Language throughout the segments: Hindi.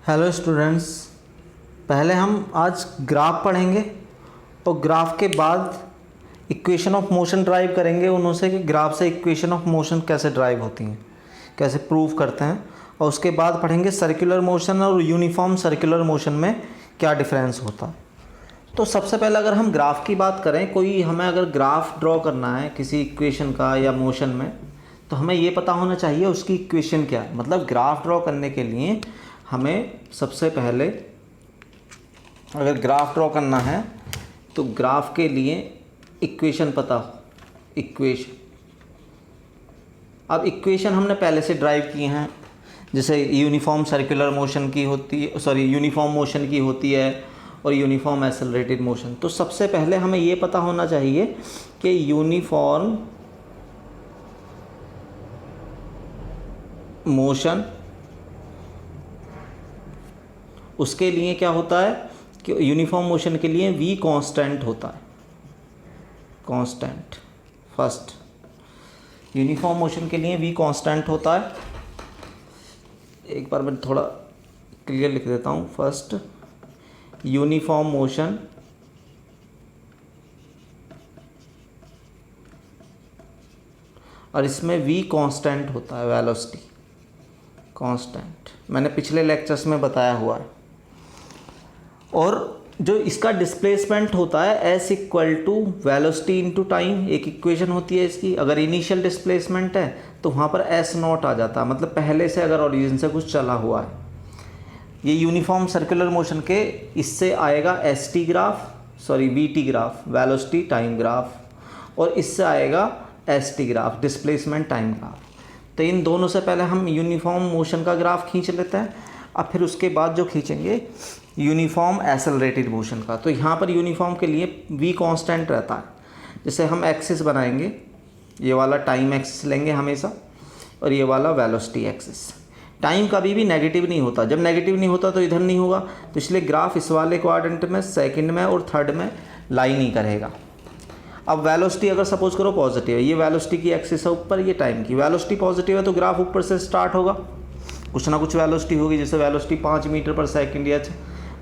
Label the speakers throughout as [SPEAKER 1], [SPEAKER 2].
[SPEAKER 1] हेलो स्टूडेंट्स, पहले हम आज ग्राफ पढ़ेंगे और ग्राफ के बाद इक्वेशन ऑफ मोशन ड्राइव करेंगे उनों से कि ग्राफ से इक्वेशन ऑफ मोशन कैसे ड्राइव होती हैं, कैसे प्रूव करते हैं। और उसके बाद पढ़ेंगे सर्कुलर मोशन और यूनिफॉर्म सर्कुलर मोशन में क्या डिफरेंस होता है। तो सबसे पहले अगर हम ग्राफ की बात करें, कोई हमें अगर ग्राफ ड्रॉ करना है किसी इक्वेशन का या मोशन में, तो हमें ये पता होना चाहिए उसकी इक्वेशन क्या है। मतलब ग्राफ ड्रॉ करने के लिए हमें सबसे पहले अगर ग्राफ ड्रॉ करना है तो ग्राफ के लिए इक्वेशन पता हो। इक्वेशन, अब इक्वेशन हमने पहले से ड्राइव किए हैं, जैसे यूनिफॉर्म सर्कुलर मोशन की होती है, यूनिफॉर्म मोशन की होती है और यूनिफॉर्म एक्सेलरेटेड मोशन। तो सबसे पहले हमें ये पता होना चाहिए कि यूनिफॉर्म मोशन, उसके लिए क्या होता है कि यूनिफॉर्म मोशन के लिए v कांस्टेंट होता है। कांस्टेंट फर्स्ट, यूनिफॉर्म मोशन के लिए v कांस्टेंट होता है। एक बार मैं थोड़ा क्लियर लिख देता हूँ। फर्स्ट, यूनिफॉर्म मोशन और इसमें v कांस्टेंट होता है, वेलोसिटी कांस्टेंट, मैंने पिछले लेक्चर्स में बताया हुआ है। और जो इसका डिस्प्लेसमेंट होता है s equal to velocity into time, एक इक्वेशन होती है इसकी। अगर इनिशियल डिस्प्लेसमेंट है तो वहाँ पर s नॉट आ जाता है, मतलब पहले से अगर ओरिजिन से कुछ चला हुआ है। ये यूनिफॉर्म सर्कुलर मोशन के इससे आएगा VT graph, velocity time graph, और इससे आएगा st graph, displacement time graph. तो इन दोनों से पहले हम यूनिफॉर्म मोशन का ग्राफ खींच लेते हैं। अब फिर उसके बाद जो खींचेंगे यूनिफॉर्म एक्सेलरेटेड मोशन का। तो यहाँ पर यूनिफॉर्म के लिए v कांस्टेंट रहता है। जैसे हम एक्सिस बनाएंगे, ये वाला टाइम एक्सिस लेंगे हमेशा और ये वाला वेलोसिटी एक्सिस। टाइम कभी भी नेगेटिव नहीं होता, जब नेगेटिव नहीं होता तो इधर नहीं होगा, तो इसलिए ग्राफ इस वाले क्वाड्रेंट में, सेकंड में और थर्ड में लाई नहीं करेगा। अब वेलोसिटी अगर सपोज करो पॉजिटिव है, ये वेलोसिटी की एक्सिस है ऊपर, ये टाइम की। वेलोसिटी पॉजिटिव है तो ग्राफ ऊपर से स्टार्ट होगा, कुछ ना कुछ वेलोसिटी होगी। जैसे वेलोसिटी 5 मीटर पर सेकंड या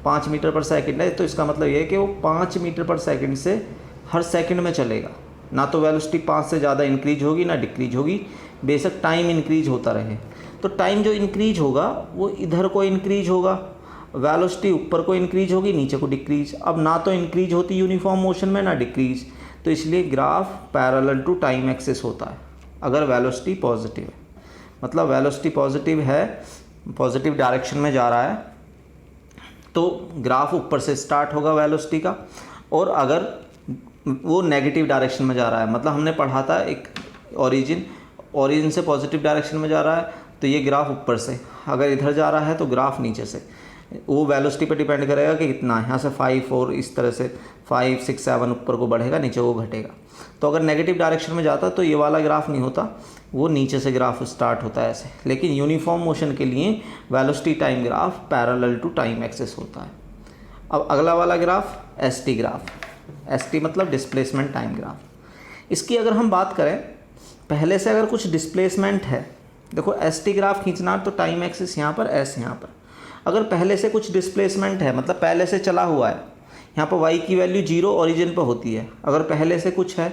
[SPEAKER 1] 5 मीटर पर सेकंड है, तो इसका मतलब ये है कि वो 5 मीटर पर सेकंड से हर सेकंड में चलेगा। ना तो वेलोसिटी 5 से ज़्यादा इंक्रीज होगी ना डिक्रीज होगी, बेशक टाइम इंक्रीज होता रहे। तो टाइम जो इंक्रीज होगा वो इधर को इंक्रीज होगा, वेलोसिटी ऊपर को इंक्रीज होगी, नीचे को डिक्रीज। अब ना तो इंक्रीज होती यूनिफॉर्म मोशन में ना डिक्रीज, तो इसलिए graph parallel to time axis होता है अगर वेलोसिटी पॉजिटिव है। मतलब वेलोसिटी पॉजिटिव है, पॉजिटिव डायरेक्शन में जा रहा है, तो ग्राफ ऊपर से स्टार्ट होगा वेलोसिटी का। और अगर वो नेगेटिव डायरेक्शन में जा रहा है, मतलब हमने पढ़ा था एक ओरिजिन से पॉजिटिव डायरेक्शन में जा रहा है, तो ये ग्राफ ऊपर से। अगर इधर जा रहा है तो ग्राफ नीचे से। वो वेलोसिटी पे डिपेंड करेगा कि कितना, यहाँ से 5 और इस तरह से 5, 6, 7 ऊपर को बढ़ेगा, नीचे को घटेगा। तो अगर नेगेटिव डायरेक्शन में जाता तो ये वाला ग्राफ नहीं होता, वो नीचे से ग्राफ स्टार्ट होता है ऐसे। लेकिन यूनिफॉर्म मोशन के लिए velocity time graph parallel to time axis होता है। अब अगला वाला ग्राफ st ग्राफ, st मतलब डिस्प्लेसमेंट टाइम ग्राफ। इसकी अगर हम बात करें, पहले से अगर कुछ डिस्प्लेसमेंट है, देखो st ग्राफ खींचना तो टाइम एक्सिस यहाँ पर, s यहाँ पर। अगर पहले से कुछ डिस्प्लेसमेंट है, मतलब पहले से चला हुआ है, यहाँ पर y की वैल्यू 0 ओरिजिन पर होती है। अगर पहले से कुछ है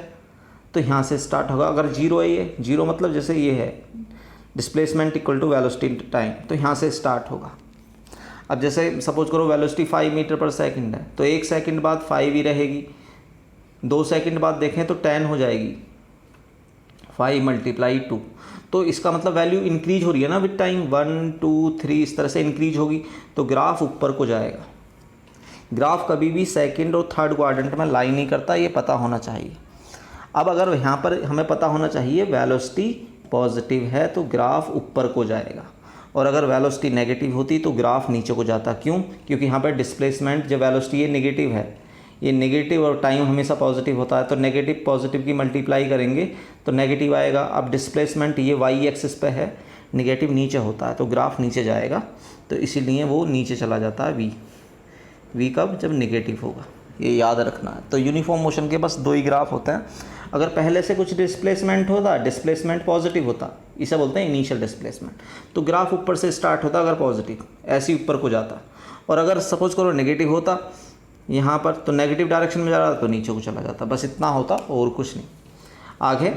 [SPEAKER 1] तो यहाँ से स्टार्ट होगा। अगर 0 है, ये 0 मतलब जैसे ये है displacement equal to velocity time, तो यहाँ से स्टार्ट होगा। अब जैसे सपोज करो वेलोसिटी 5 मीटर पर सेकंड है, तो 1 सेकंड बाद 5 ही रहेगी, 2 सेकंड बाद देखें तो 10 हो जाएगी, 5 × 2। तो इसका मतलब वैल्यू इंक्रीज हो रही है ना विद टाइम, 1, 2, 3 इस तरह से इंक्रीज होगी, तो ग्राफ ऊपर को जाएगा। ग्राफ कभी भी सेकंड और थर्ड क्वाड्रेंट में लाई नहीं करता, ये पता होना चाहिए। अब अगर यहाँ पर हमें पता होना चाहिए वेलोसिटी पॉजिटिव है तो ग्राफ ऊपर को जाएगा, और अगर वेलोसिटी नेगेटिव होती तो ग्राफ नीचे को जाता। क्यों? क्योंकि यहाँ पर डिस्प्लेसमेंट, जब वेलोसिटी ये नेगेटिव है, ये नेगेटिव और टाइम हमेशा पॉजिटिव होता है, तो नेगेटिव पॉजिटिव की मल्टीप्लाई करेंगे तो नेगेटिव आएगा। अब डिस्प्लेसमेंट ये y एक्सिस पे है, नेगेटिव नीचे होता है, तो ग्राफ नीचे जाएगा, तो इसीलिए वो नीचे चला जाता है v कब? जब नेगेटिव होगा, ये याद रखना है। तो यूनिफॉर्म मोशन के बस 2 ही ग्राफ होते हैं। अगर पहले से कुछ डिस्प्लेसमेंट होता, डिस्प्लेसमेंट पॉजिटिव होता, इसे बोलते हैं इनिशियल डिस्प्लेसमेंट। तो ग्राफ ऊपर से स्टार्ट होता अगर पॉजिटिव, ऐसे ही ऊपर को जाता, और अगर सपोज करो नेगेटिव होता यहाँ पर, तो नेगेटिव डायरेक्शन में जा रहा था तो नीचे को चला जाता, बस इतना होता और कुछ नहीं। आगे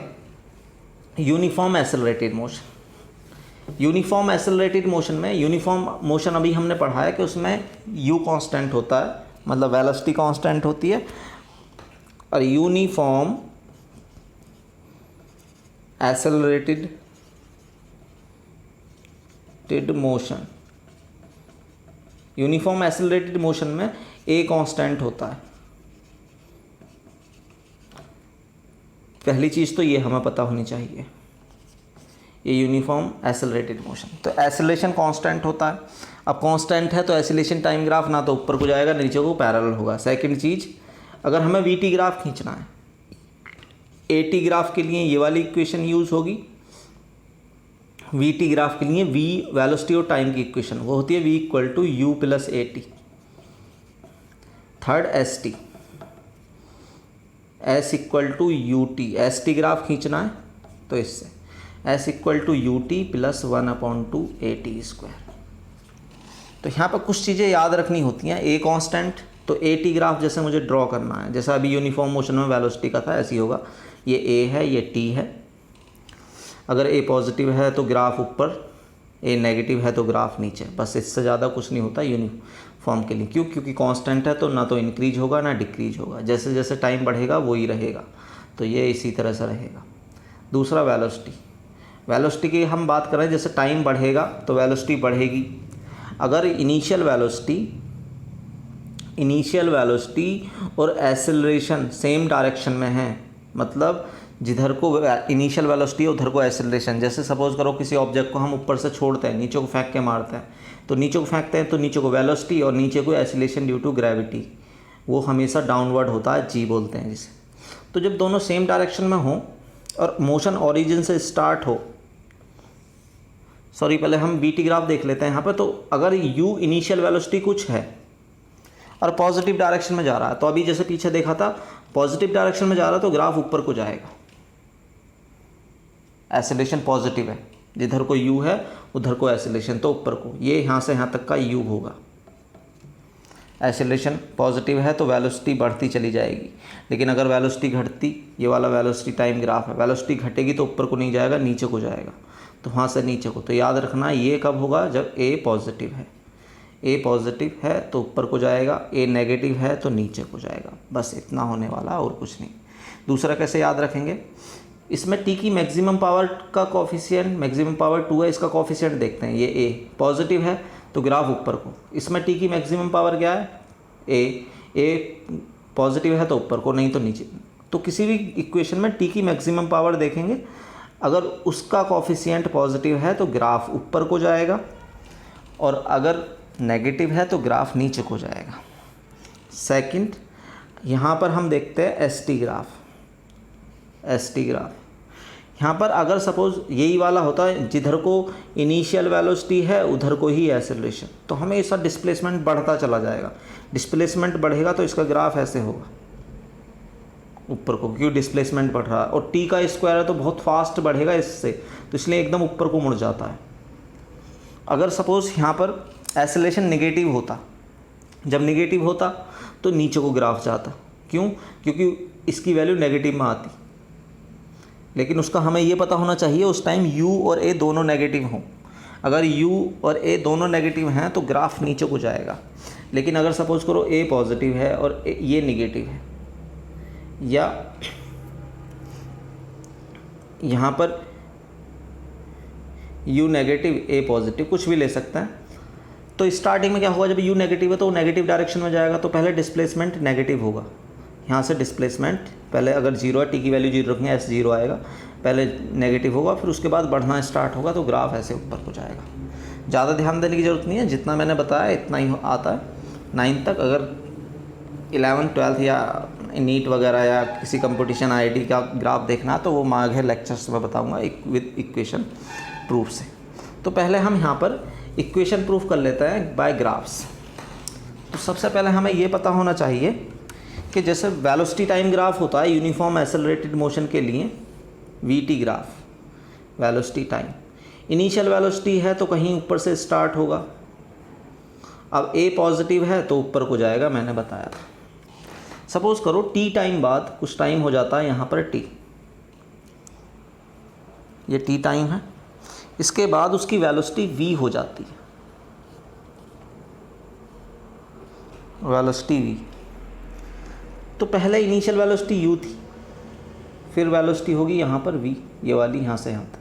[SPEAKER 1] uniform accelerated motion. Uniform accelerated motion में, यूनिफॉर्म मोशन अभी हमने पढ़ा है कि उसमें u कांस्टेंट होता है, मतलब वेलोसिटी कांस्टेंट होती है, और uniform accelerated motion, uniform accelerated motion में a कांस्टेंट होता है। पहली चीज़ तो ये हमें पता होनी चाहिए, ये यूनिफॉर्म एक्सेलरेटेड मोशन, तो एक्सेलरेशन कांस्टेंट होता है। अब कांस्टेंट है तो एक्सेलरेशन टाइम ग्राफ ना तो ऊपर को जाएगा नीचे को पैरेलल होगा। सेकंड चीज़, अगर हमें वीटी ग्राफ खींचना है, एटी ग्राफ के लिए ये वाली इक्वेशन यूज़ होगी, वीटी ग्राफ के लिए वी वेलोसिटी और टाइम की इक्वेशन वो होती है v equal to u plus a t. Third s t, s equal to u t, s t graph खींचना है तो इससे s equal to u t plus 1/2 a t square. तो यहाँ पर कुछ चीज़ें याद रखनी होती हैं। ए कांस्टेंट, तो ए टी ग्राफ जैसे मुझे ड्रॉ करना है, जैसा अभी यूनिफॉर्म मोशन में वेलोसिटी का था ऐसे ही होगा। ये ए है, ये टी है। अगर ए पॉजिटिव है तो ग्राफ ऊपर, ए नेगेटिव है तो ग्राफ नीचे, बस इससे ज़्यादा कुछ नहीं होता यूनिफॉर्म के लिए। क्यों? क्योंकि कांस्टेंट है तो ना तो इंक्रीज होगा ना डिक्रीज होगा, जैसे जैसे टाइम बढ़ेगा वो ही रहेगा, तो ये इसी तरह से रहेगा। दूसरा वेलोसिटी, वेलोसिटी की हम बात कर रहे हैं, जैसे टाइम बढ़ेगा तो वेलोसिटी बढ़ेगी। अगर इनिशियल वेलोसिटी और एक्सेलरेशन सेम डायरेक्शन में है, मतलब जिधर को इनिशियल वेलोसिटी है उधर को एक्सेलरेशन, जैसे सपोज करो किसी ऑब्जेक्ट को हम ऊपर से छोड़ते हैं, नीचे को फेंक के मारते हैं, तो नीचे को फेंकते हैं तो नीचे को वेलोसिटी और नीचे को एक्सेलरेशन ड्यू टू ग्रेविटी, वो हमेशा डाउनवर्ड होता है, जी बोलते हैं जिसे। तो जब दोनों सेम डायरेक्शन में हो और मोशन ओरिजिन से स्टार्ट हो, सॉरी पहले हम वी टी ग्राफ देख लेते हैं यहाँ पर। तो अगर u इनिशियल वेलोसिटी कुछ है और पॉजिटिव डायरेक्शन में जा रहा है, तो अभी जैसे पीछे देखा था पॉजिटिव डायरेक्शन में जा रहा है तो ग्राफ ऊपर को जाएगा, एक्सेलरेशन पॉजिटिव है, जिधर को u है उधर को एक्सेलरेशन तो ऊपर को, ये यहाँ से यहाँ तक का u होगा। एक्सेलरेशन पॉजिटिव है तो वेलोसिटी बढ़ती चली जाएगी, लेकिन अगर वेलोसिटी घटती, ये वाला वेलोसिटी टाइम ग्राफ है, वेलोसिटी घटेगी तो ऊपर को नहीं जाएगा नीचे को जाएगा, तो वहाँ से नीचे को। तो याद रखना ये कब होगा, जब a पॉजिटिव है, a पॉजिटिव है तो ऊपर को जाएगा, a नेगेटिव है तो नीचे को जाएगा, बस इतना होने वाला और कुछ नहीं। दूसरा कैसे याद रखेंगे, इसमें t की मैक्सिमम पावर का कॉफिशिएंट, मैक्सिमम पावर 2 है, इसका कॉफिशिएंट देखते हैं। ये a पॉजिटिव है तो ग्राफ ऊपर को, इसमें t की मैक्सिमम पावर क्या है, a पॉजिटिव है तो ऊपर को, नहीं तो नीचे। तो किसी भी इक्वेशन में t की मैक्सिमम पावर देखेंगे, अगर उसका कॉफिशिएंट पॉजिटिव है तो ग्राफ ऊपर को जाएगा, और अगर नेगेटिव है तो ग्राफ नीचे को जाएगा। सेकंड, यहाँ पर हम देखते हैं एस टी ग्राफ। यहाँ पर अगर सपोज यही वाला होता है, जिधर को इनिशियल वेलोसिटी है उधर को ही एक्सेलरेशन, तो हमेशा डिस्प्लेसमेंट बढ़ता चला जाएगा। डिस्प्लेसमेंट बढ़ेगा तो इसका ग्राफ ऐसे होगा ऊपर को, क्योंकि डिस्प्लेसमेंट बढ़ रहा है, और टी का स्क्वायर है तो बहुत फास्ट बढ़ेगा इससे, तो इसलिए एकदम ऊपर को मुड़ जाता है। अगर सपोज यहाँ पर एक्सेलरेशन नेगेटिव होता, जब नेगेटिव होता तो नीचे को ग्राफ जाता। क्यों? क्योंकि इसकी वैल्यू नेगेटिव में आती, लेकिन उसका हमें ये पता होना चाहिए उस टाइम u और a दोनों नेगेटिव हों। अगर u और a दोनों नेगेटिव हैं तो ग्राफ नीचे को जाएगा, लेकिन अगर सपोज करो a पॉजिटिव है और ये नेगेटिव है, या यहाँ पर u नेगेटिव a पॉजिटिव, कुछ भी ले सकते हैं, तो स्टार्टिंग में क्या होगा, जब u नेगेटिव है तो वो नेगेटिव डायरेक्शन में जाएगा, तो पहले डिस्प्लेसमेंट नेगेटिव होगा। यहाँ से डिस्प्लेसमेंट पहले अगर जीरो है, टी की वैल्यू जीरो रखेंगे, एस जीरो आएगा, पहले नेगेटिव होगा, फिर उसके बाद बढ़ना स्टार्ट होगा तो ग्राफ ऐसे ऊपर को जाएगा। ज़्यादा ध्यान देने की ज़रूरत नहीं है, जितना मैंने बताया इतना ही आता है 9 तक। अगर 11th 12th या नीट वगैरह या किसी कंपटीशन आईआईटी का ग्राफ देखना है तो वो मैं आगे लेक्चर्स में बताऊँगा विद इक्वेशन प्रूफ से। तो पहले हम यहाँ पर इक्वेशन प्रूफ कर लेते हैं बाय ग्राफ्स। तो सबसे पहले हमें ये पता होना चाहिए कि जैसे वेलोसिटी टाइम ग्राफ होता है यूनिफॉर्म एक्सेलरेटेड मोशन के लिए, we T graph, velocity time. Initial velocity है तो कहीं ऊपर से स्टार्ट होगा, अब ए पॉजिटिव है तो ऊपर को जाएगा, मैंने बताया था। सपोज़ करो टी टाइम बाद कुछ टाइम हो जाता है यहाँ पर टी, ये टी टाइम है, इसके बाद उसकी वेलोसिटी वी हो जाती है, वेलोसिटी वी। तो पहले इनिशियल वेलोसिटी यू थी, फिर वेलोसिटी होगी यहाँ पर वी, ये वाली यहाँ से यहाँ तक।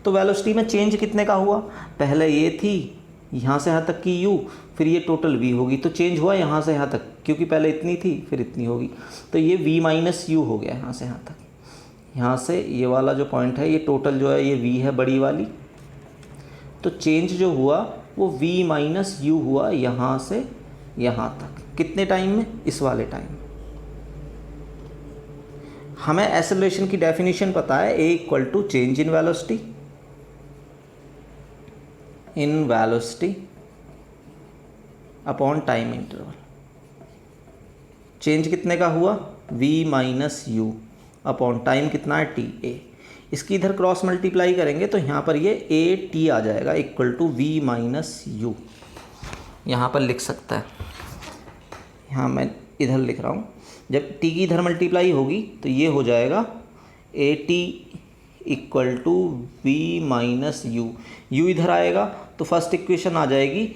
[SPEAKER 1] तो वेलोसिटी में चेंज कितने का हुआ, पहले ये थी यहाँ से यहाँ तक की यू, फिर ये टोटल वी होगी, तो चेंज हुआ यहाँ से यहाँ तक, क्योंकि पहले इतनी थी फिर इतनी होगी, तो ये वी माइनस यू हो गया यहाँ से यहाँ तक। यहाँ से ये वाला जो पॉइंट है, ये टोटल जो है ये वी है बड़ी वाली, तो चेंज जो हुआ वो वी माइनस यू हुआ यहाँ से यहाँ तक। कितने टाइम में, इस वाले टाइम में। हमें एक्सेलरेशन की डेफिनेशन पता है, a equal to change in velocity, upon time interval. Change कितने का हुआ, v minus u upon time कितना है, टी ए। इसकी इधर क्रॉस मल्टीप्लाई करेंगे तो यहाँ पर ये ए टी आ जाएगा equal to v minus u, यहाँ पर लिख सकता है, यहाँ मैं इधर लिख रहा हूँ। जब टी की इधर मल्टीप्लाई होगी तो ये हो जाएगा a t equal to v minus u, u इधर आएगा तो फर्स्ट इक्वेशन आ जाएगी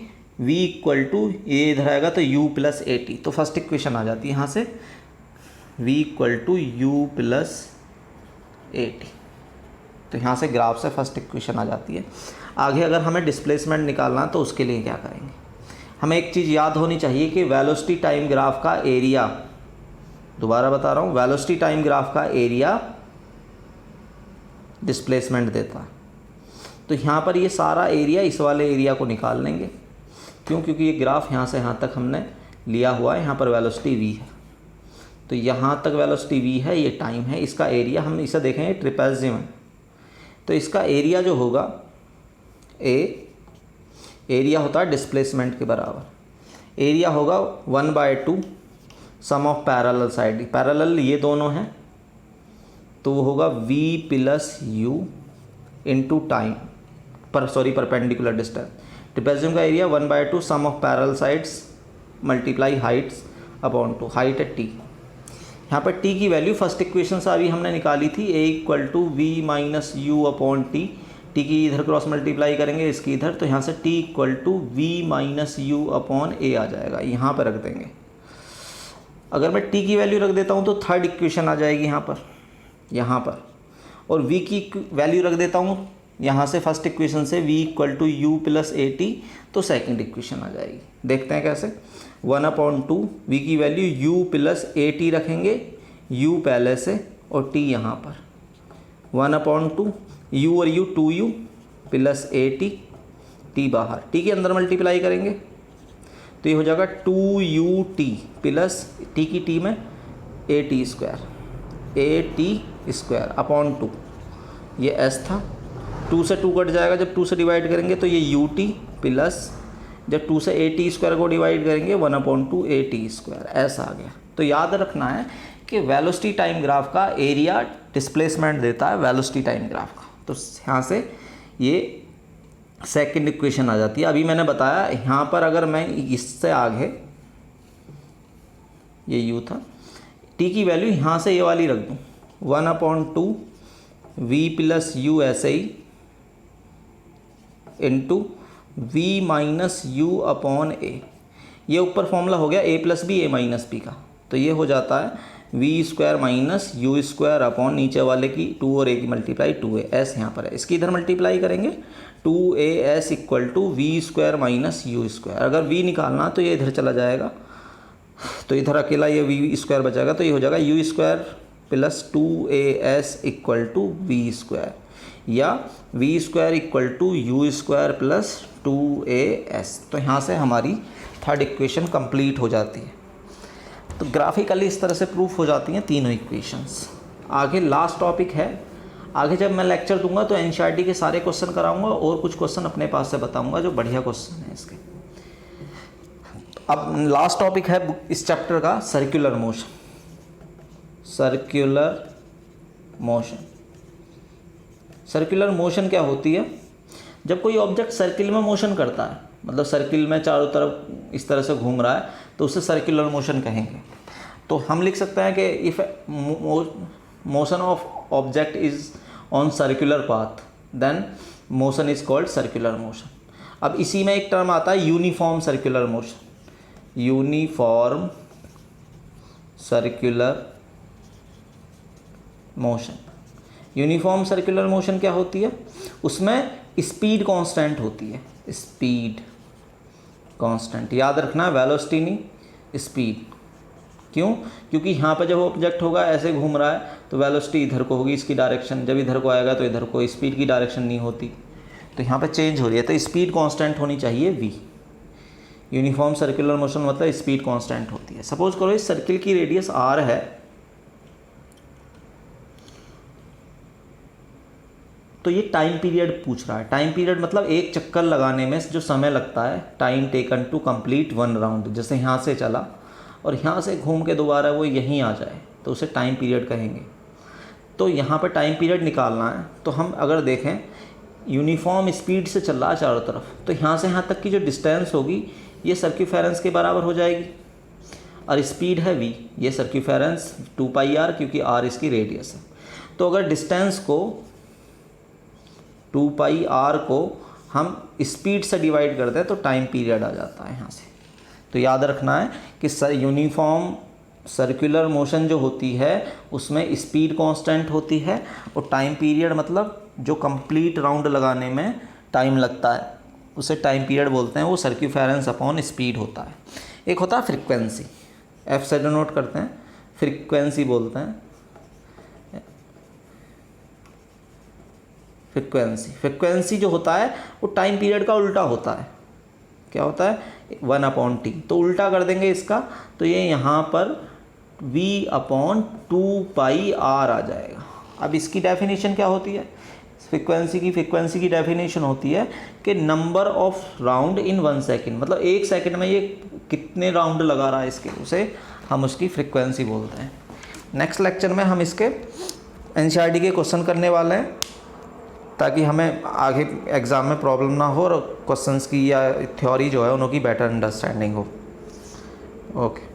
[SPEAKER 1] v इक्वल टू, ये इधर आएगा तो u प्लस ए टी, तो फर्स्ट इक्वेशन आ जाती है यहाँ से v equal to u plus a t. तो यहाँ से ग्राफ से फर्स्ट इक्वेशन आ जाती है। आगे अगर हमें डिस्प्लेसमेंट निकालना तो उसके लिए क्या करेंगे, हमें एक चीज़ याद होनी चाहिए कि वेलोसिटी टाइम ग्राफ का एरिया, दोबारा बता रहा हूँ, वेलोसिटी टाइम ग्राफ का एरिया डिस्प्लेसमेंट देता है। तो यहाँ पर ये सारा एरिया इस वाले एरिया को निकाल लेंगे, क्यों, क्योंकि ये ग्राफ यहाँ से यहाँ तक हमने लिया हुआ है, यहाँ पर वेलोसिटी v है, तो यहाँ तक वेलोसिटी v है, ये टाइम है, इसका एरिया हम इसे देखेंगे ट्रिपेजियम है, तो इसका एरिया जो होगा एरिया होता है डिस्प्लेसमेंट के बराबर। एरिया होगा 1/2 sum of parallel side, parallel ये दोनों हैं, तो वो होगा v plus u into time perpendicular distance. Trapezium का area 1/2 sum of parallel sides multiply heights upon 2, height है टी। यहाँ पर टी की वैल्यू फर्स्ट इक्वेशन से अभी हमने निकाली थी, a equal to v minus u upon t. T की इधर क्रॉस मल्टीप्लाई करेंगे इसकी इधर, तो यहाँ से t equal to v minus u upon a आ जाएगा, यहाँ पर रख देंगे। अगर मैं टी की वैल्यू रख देता हूँ तो थर्ड इक्वेशन आ जाएगी यहाँ पर, और वी की वैल्यू रख देता हूँ यहाँ से फर्स्ट इक्वेशन से v equal to u plus a t, तो सेकेंड इक्वेशन आ जाएगी। देखते हैं कैसे, 1/2 v की value u plus a t रखेंगे, u पहले से और t यहाँ पर, 1/2 u और u 2u plus a T, t बाहर, t के अंदर मल्टीप्लाई करेंगे तो ये हो जाएगा 2ut प्लस t की t में ए टी स्क्वायर अपॉन 2, ये s था, 2 से 2 कट जाएगा, जब 2 से डिवाइड करेंगे तो ये u टी प्लस, जब 2 से ए टी स्क्वायर को डिवाइड करेंगे 1/2 ए टी स्क्वायर, ऐसा आ गया। तो याद रखना है कि वेलोसिटी टाइम ग्राफ का एरिया डिस्प्लेसमेंट देता है वेलोसिटी टाइम ग्राफ का, तो यहाँ से ये सेकंड इक्वेशन आ जाती है। अभी मैंने बताया यहाँ पर अगर मैं इससे आगे, ये u था, t की वैल्यू यहाँ से ये वाली रख दूँ 1/2 v प्लस यू ऐसे ही into v minus u upon a, ये ऊपर फॉर्मूला हो गया a plus b a minus b का, तो ये हो जाता है v square minus u square upon नीचे वाले की 2 और a की मल्टीप्लाई 2as यहाँ पर है, इसकी इधर मल्टीप्लाई करेंगे 2as equal to v square minus u square. अगर v निकालना तो ये इधर चला जाएगा, तो इधर अकेला ये वी स्क्वायर बचाएगा, तो ये हो जाएगा u square plus 2as equal to v square, या v square equal to u square plus 2as। तो यहाँ से हमारी थर्ड इक्वेशन कंप्लीट हो जाती है। तो ग्राफिकली इस तरह से प्रूफ हो जाती हैं तीनों इक्वेशंस। आगे लास्ट टॉपिक है, आगे जब मैं लेक्चर दूंगा तो एनसीईआरटी के सारे क्वेश्चन कराऊंगा और कुछ क्वेश्चन अपने पास से बताऊंगा जो बढ़िया क्वेश्चन है इसके। अब लास्ट टॉपिक है इस चैप्टर का सर्कुलर मोशन। सर्कुलर मोशन क्या होती है? जब कोई ऑब्जेक्ट सर्किल में मोशन करता है, मतलब सर्किल में चारों तरफ इस तरह से घूम रहा है, तो उसे सर्कुलर मोशन कहेंगे। तो हम लिख सकते हैं कि if motion of object is on circular path then motion is called circular motion. अब इसी में एक टर्म आता है uniform circular motion. Uniform circular motion, uniform circular motion क्या होती है? उसमें स्पीड कांस्टेंट होती है, स्पीड कांस्टेंट। याद रखना, वेलोसिटी नहीं, स्पीड। क्यों? क्योंकि यहाँ पे जब ऑब्जेक्ट होगा ऐसे घूम रहा है तो वेलोसिटी इधर को होगी, इसकी डायरेक्शन। जब इधर को आएगा तो इधर को, स्पीड की डायरेक्शन नहीं होती, तो यहाँ पे चेंज हो रही है, तो स्पीड कांस्टेंट होनी चाहिए v। यूनिफॉर्म सर्कुलर मोशन मतलब स्पीड कांस्टेंट होती है। सपोज करो इस सर्किल की रेडियस r है, तो ये टाइम पीरियड पूछ रहा है। टाइम पीरियड मतलब एक चक्कर लगाने में जो समय लगता है, time taken to complete one round. जैसे यहाँ से चला और यहाँ से घूम के दोबारा वो यहीं आ जाए तो उसे टाइम पीरियड कहेंगे। तो यहाँ पर टाइम पीरियड निकालना है, तो हम अगर देखें यूनिफॉर्म स्पीड से चल रहा है चारों तरफ, तो यहाँ से यहाँ तक की जो डिस्टेंस होगी ये सर्क्यूफेरेंस के बराबर हो जाएगी, और स्पीड है v, ये सर्क्यूफेरेंस 2πr, क्योंकि r इसकी रेडियस है। तो अगर डिस्टेंस को 2πr को हम स्पीड से डिवाइड करते हैं तो टाइम पीरियड आ जाता है यहाँ से। तो याद रखना है कि यूनिफॉर्म सर्कुलर मोशन जो होती है उसमें स्पीड कांस्टेंट होती है, और टाइम पीरियड मतलब जो कंप्लीट राउंड लगाने में टाइम लगता है उसे टाइम पीरियड बोलते हैं। वो सर्क्यूफेरेंस अपॉन स्पीड होता है। एक होता है फ्रीक्वेंसी, एफ से डिनोट करते हैं, फ्रीक्वेंसी बोलते हैं। फ्रीक्वेंसी जो होता है वो टाइम पीरियड का उल्टा होता है। क्या होता है? 1/t। तो उल्टा कर देंगे इसका, तो ये यहाँ पर v/2πr आ जाएगा। अब इसकी डेफिनेशन क्या होती है? फ्रीक्वेंसी की डेफिनेशन होती है कि number of round in 1 second, मतलब 1 सेकेंड में ये कितने राउंड लगा रहा है इसके, उसे हम उसकी फ्रीक्वेंसी बोलते हैं। नेक्स्ट लेक्चर में हम इसके एनसीईआरटी के क्वेश्चन करने वाले हैं, ताकि हमें आगे एग्ज़ाम में प्रॉब्लम ना हो और क्वेश्चंस की या थ्योरी जो है उनकी बेटर अंडरस्टैंडिंग हो। ओके।